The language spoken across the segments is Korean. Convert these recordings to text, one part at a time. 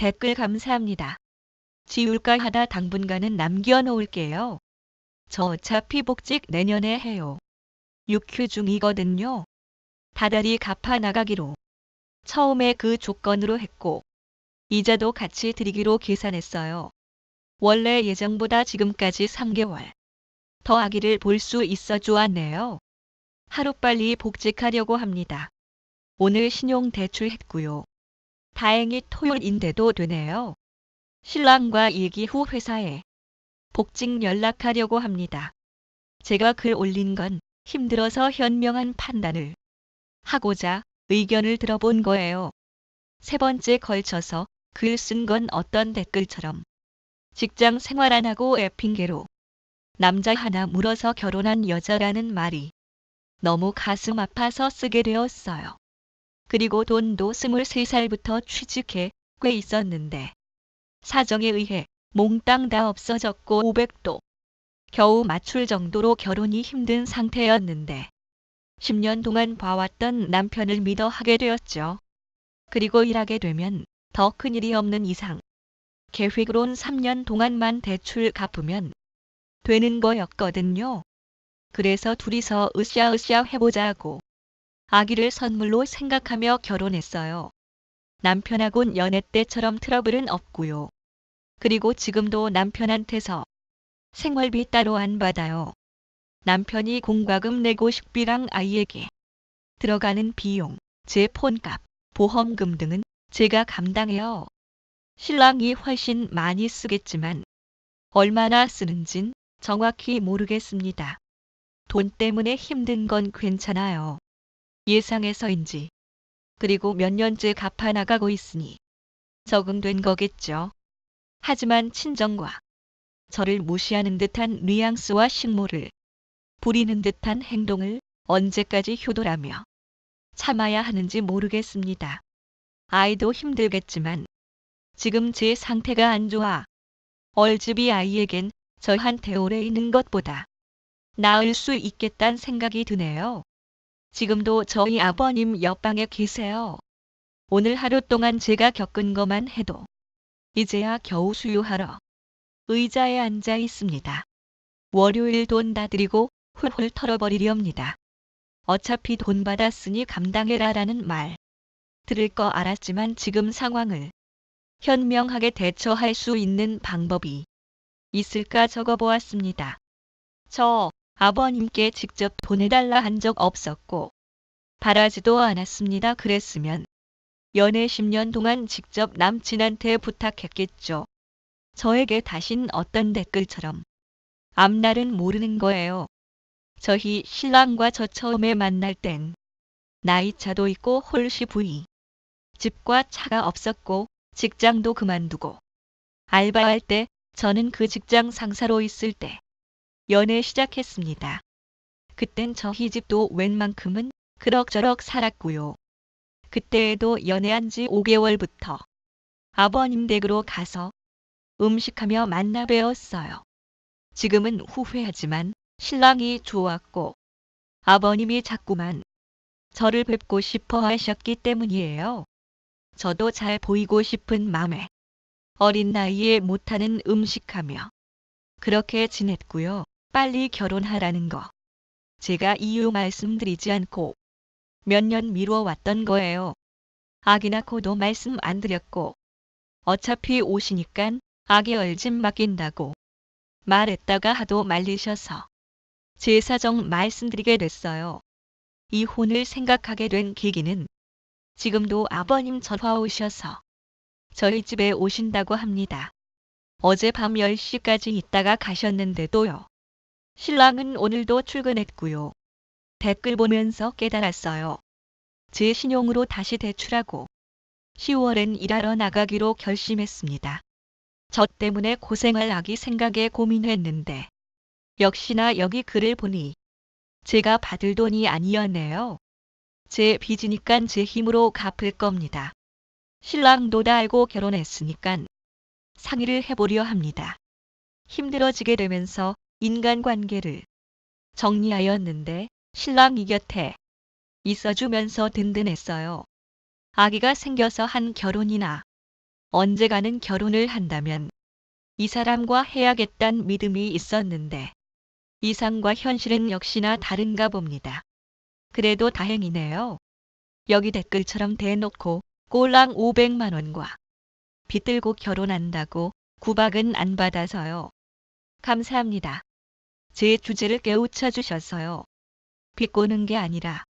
댓글 감사합니다. 지울까 하다 당분간은 남겨놓을게요. 저 어차피 복직 내년에 해요. 6휴 중이거든요. 다달이 갚아 나가기로. 처음에 그 조건으로 했고 이자도 같이 드리기로 계산했어요. 원래 예정보다 지금까지 3개월 더 아기를 볼 수 있어 좋았네요. 하루빨리 복직하려고 합니다. 오늘 신용 대출했고요. 다행히 토요일인데도 되네요. 신랑과 얘기 후 회사에 복직 연락하려고 합니다. 제가 글 올린 건 힘들어서 현명한 판단을 하고자 의견을 들어본 거예요. 세 번째 걸쳐서 글 쓴 건 어떤 댓글처럼 직장 생활 안 하고 애 핑계로 남자 하나 물어서 결혼한 여자라는 말이 너무 가슴 아파서 쓰게 되었어요. 그리고 돈도 23살부터 취직해 꽤 있었는데 사정에 의해 몽땅 다 없어졌고 500도 겨우 맞출 정도로 결혼이 힘든 상태였는데 10년 동안 봐왔던 남편을 믿어 하게 되었죠. 그리고 일하게 되면 더 큰일이 없는 이상 계획으론 3년 동안만 대출 갚으면 되는 거였거든요. 그래서 둘이서 으쌰으쌰 해보자고 아기를 선물로 생각하며 결혼했어요. 남편하고는 연애 때처럼 트러블은 없고요. 그리고 지금도 남편한테서 생활비 따로 안 받아요. 남편이 공과금 내고 식비랑 아이에게 들어가는 비용, 제 폰값, 보험금 등은 제가 감당해요. 신랑이 훨씬 많이 쓰겠지만 얼마나 쓰는진 정확히 모르겠습니다. 돈 때문에 힘든 건 괜찮아요. 예상해서인지. 그리고 몇 년째 갚아 나가고 있으니 적응된 거겠죠. 하지만 친정과 저를 무시하는 듯한 뉘앙스와 식모를 부리는 듯한 행동을 언제까지 효도라며 참아야 하는지 모르겠습니다. 아이도 힘들겠지만 지금 제 상태가 안 좋아 얼집이 아이에겐 저한테 오래 있는 것보다 나을 수 있겠다는 생각이 드네요. 지금도 저희 아버님 옆방에 계세요. 오늘 하루 동안 제가 겪은 것만 해도 이제야 겨우 수유하러 의자에 앉아 있습니다. 월요일 돈 다 드리고 훌훌 털어버리렵니다. 어차피 돈 받았으니 감당해라라는 말 들을 거 알았지만 지금 상황을 현명하게 대처할 수 있는 방법이 있을까 적어보았습니다. 저 아버님께 직접 보내달라 한 적 없었고 바라지도 않았습니다. 그랬으면 연애 10년 동안 직접 남친한테 부탁했겠죠. 저에게 다신 어떤 댓글처럼 앞날은 모르는 거예요. 저희 신랑과 저 처음에 만날 땐 나이차도 있고 홀씨 부이 집과 차가 없었고 직장도 그만두고 알바할 때 저는 그 직장 상사로 있을 때 연애 시작했습니다. 그땐 저희 집도 웬만큼은 그럭저럭 살았고요. 그때에도 연애한 지 5개월부터 아버님 댁으로 가서 음식하며 만나 뵈었어요. 지금은 후회하지만 신랑이 좋았고 아버님이 자꾸만 저를 뵙고 싶어 하셨기 때문이에요. 저도 잘 보이고 싶은 맘에 어린 나이에 못하는 음식하며 그렇게 지냈고요. 빨리 결혼하라는 거 제가 이유 말씀드리지 않고 몇 년 미뤄왔던 거예요. 아기 낳고도 말씀 안 드렸고 어차피 오시니깐 아기 얼집 맡긴다고 말했다가 하도 말리셔서 제 사정 말씀드리게 됐어요. 이혼을 생각하게 된 계기는 지금도 아버님 전화 오셔서 저희 집에 오신다고 합니다. 어젯밤 10시까지 있다가 가셨는데도요. 신랑은 오늘도 출근했고요. 댓글 보면서 깨달았어요. 제 신용으로 다시 대출하고 10월엔 일하러 나가기로 결심했습니다. 저 때문에 고생할 아기 생각에 고민했는데 역시나 여기 글을 보니 제가 받을 돈이 아니었네요. 제 빚이니깐 제 힘으로 갚을 겁니다. 신랑도 다 알고 결혼했으니깐 상의를 해보려 합니다. 힘들어지게 되면서 인간관계를 정리하였는데 신랑이 곁에 있어주면서 든든했어요. 아기가 생겨서 한 결혼이나 언젠가는 결혼을 한다면 이 사람과 해야겠다는 믿음이 있었는데 이상과 현실은 역시나 다른가 봅니다. 그래도 다행이네요. 여기 댓글처럼 대놓고 꼴랑 500만 원과 빚들고 결혼한다고 구박은 안 받아서요. 감사합니다. 제 주제를 깨우쳐 주셔서요. 비꼬는 게 아니라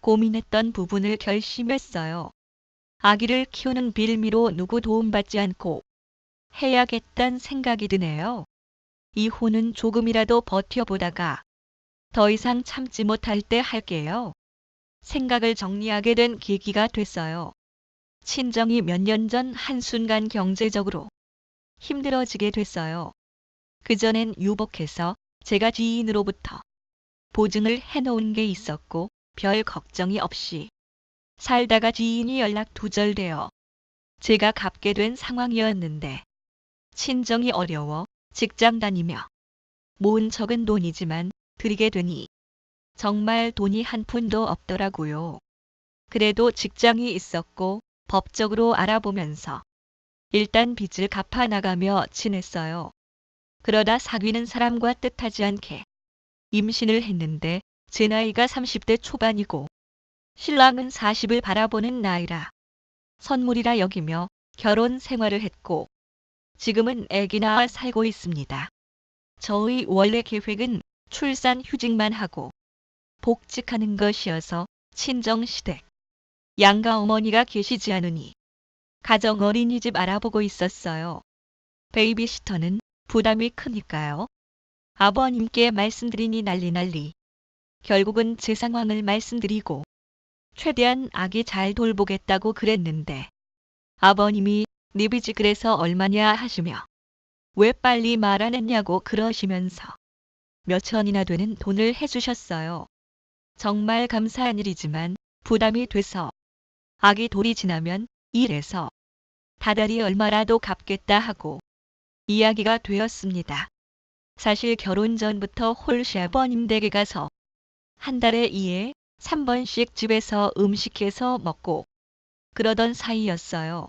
고민했던 부분을 결심했어요. 아기를 키우는 빌미로 누구 도움받지 않고 해야겠다는 생각이 드네요. 이혼은 조금이라도 버텨보다가 더 이상 참지 못할 때 할게요. 생각을 정리하게 된 계기가 됐어요. 친정이 몇 년 전 한순간 경제적으로 힘들어지게 됐어요. 그전엔 유복해서 제가 지인으로부터 보증을 해놓은 게 있었고 별 걱정이 없이 살다가 지인이 연락 두절되어 제가 갚게 된 상황이었는데 친정이 어려워 직장 다니며 모은 적은 돈이지만 드리게 되니 정말 돈이 한 푼도 없더라고요. 그래도 직장이 있었고 법적으로 알아보면서 일단 빚을 갚아 나가며 지냈어요. 그러다 사귀는 사람과 뜻하지 않게 임신을 했는데 제 나이가 30대 초반이고 신랑은 40을 바라보는 나이라 선물이라 여기며 결혼 생활을 했고 지금은 아기 낳아 살고 있습니다. 저의 원래 계획은 출산 휴직만 하고 복직하는 것이어서 친정시댁 양가 어머니가 계시지 않으니 가정 어린이집 알아보고 있었어요. 베이비시터는 부담이 크니까요. 아버님께 말씀드리니 난리. 결국은 제 상황을 말씀드리고 최대한 아기 잘 돌보겠다고 그랬는데 아버님이 네 빚이 그래서 얼마냐 하시며 왜 빨리 말 안 했냐고 그러시면서 몇천이나 되는 돈을 해주셨어요. 정말 감사한 일이지만 부담이 돼서 아기 돌이 지나면 일해서 다달이 얼마라도 갚겠다 하고 이야기가 되었습니다. 사실 결혼 전부터 홀씨 아버님 댁에 가서 한 달에 2에 3번씩 집에서 음식해서 먹고 그러던 사이였어요.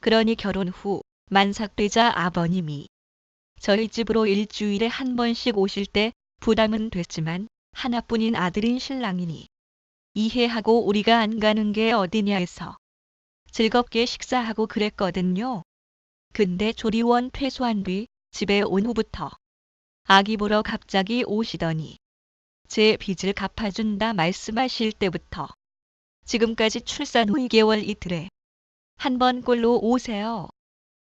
그러니 결혼 후 만삭되자 아버님이 저희 집으로 일주일에 한 번씩 오실 때 부담은 됐지만 하나뿐인 아들인 신랑이니 이해하고 우리가 안 가는 게 어디냐 해서 즐겁게 식사하고 그랬거든요. 근데 조리원 퇴소한 뒤 집에 온 후부터 아기 보러 갑자기 오시더니 제 빚을 갚아준다 말씀하실 때부터 지금까지 출산 후 2개월 이틀에 한 번 꼴로 오세요.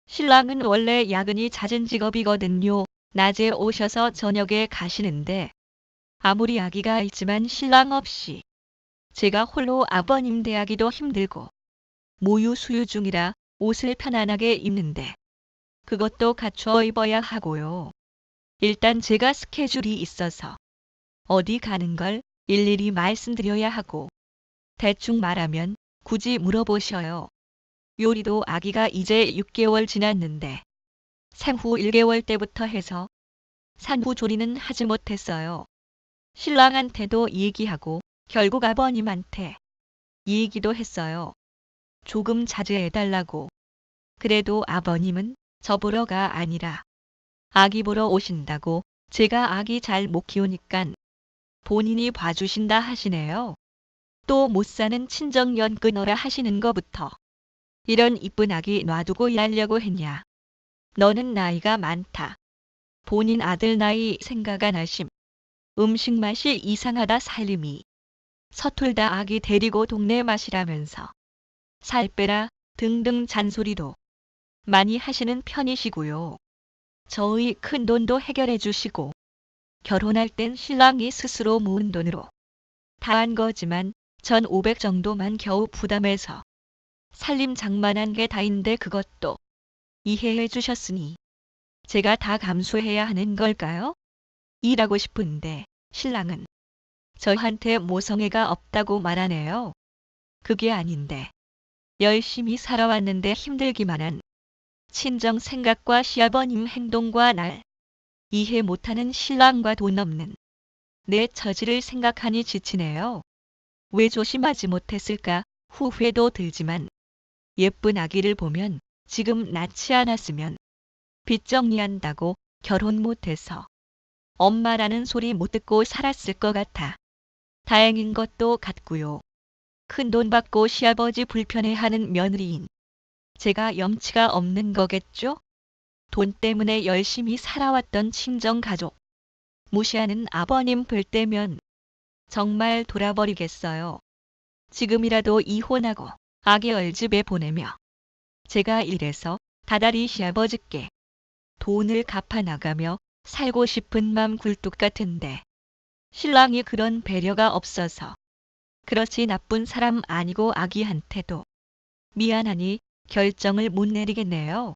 신랑은 원래 야근이 잦은 직업이거든요. 낮에 오셔서 저녁에 가시는데 아무리 아기가 있지만 신랑 없이 제가 홀로 아버님 대하기도 힘들고 모유 수유 중이라 옷을 편안하게 입는데 그것도 갖춰 입어야 하고요. 일단 제가 스케줄이 있어서 어디 가는 걸 일일이 말씀드려야 하고 대충 말하면 굳이 물어보셔요. 요리도 아기가 이제 6개월 지났는데 생후 1개월 때부터 해서 산후 조리는 하지 못했어요. 신랑한테도 얘기하고 결국 아버님한테 얘기도 했어요. 조금 자제해달라고. 그래도 아버님은 저 보러가 아니라 아기 보러 오신다고 제가 아기 잘 못 키우니깐 본인이 봐주신다 하시네요. 또 못 사는 친정연 끊어라 하시는 거부터 이런 이쁜 아기 놔두고 일하려고 했냐. 너는 나이가 많다. 본인 아들 나이 생각 안 하심. 음식 맛이 이상하다 살림이. 서툴다 아기 데리고 동네 마시라면서 살 빼라 등등 잔소리도 많이 하시는 편이시고요. 저의 큰 돈도 해결해 주시고 결혼할 땐 신랑이 스스로 모은 돈으로 다 한 거지만 1,500 정도만 겨우 부담해서 살림 장만한 게 다인데 그것도 이해해 주셨으니 제가 다 감수해야 하는 걸까요? 일하고 싶은데 신랑은 저한테 모성애가 없다고 말하네요. 그게 아닌데 열심히 살아왔는데 힘들기만 한 친정 생각과 시아버님 행동과 날 이해 못하는 신랑과 돈 없는 내 처지를 생각하니 지치네요. 왜 조심하지 못했을까 후회도 들지만 예쁜 아기를 보면 지금 낳지 않았으면 빚 정리한다고 결혼 못해서 엄마라는 소리 못 듣고 살았을 것 같아 다행인 것도 같고요. 큰돈 받고 시아버지 불편해하는 며느리인 제가 염치가 없는 거겠죠? 돈 때문에 열심히 살아왔던 친정가족 무시하는 아버님 볼 때면 정말 돌아버리겠어요. 지금이라도 이혼하고 아기 얼집에 보내며 제가 이래서 다달이 시아버지께 돈을 갚아 나가며 살고 싶은 맘 굴뚝 같은데 신랑이 그런 배려가 없어서 그렇지 나쁜 사람 아니고 아기한테도 미안하니 결정을 못 내리겠네요.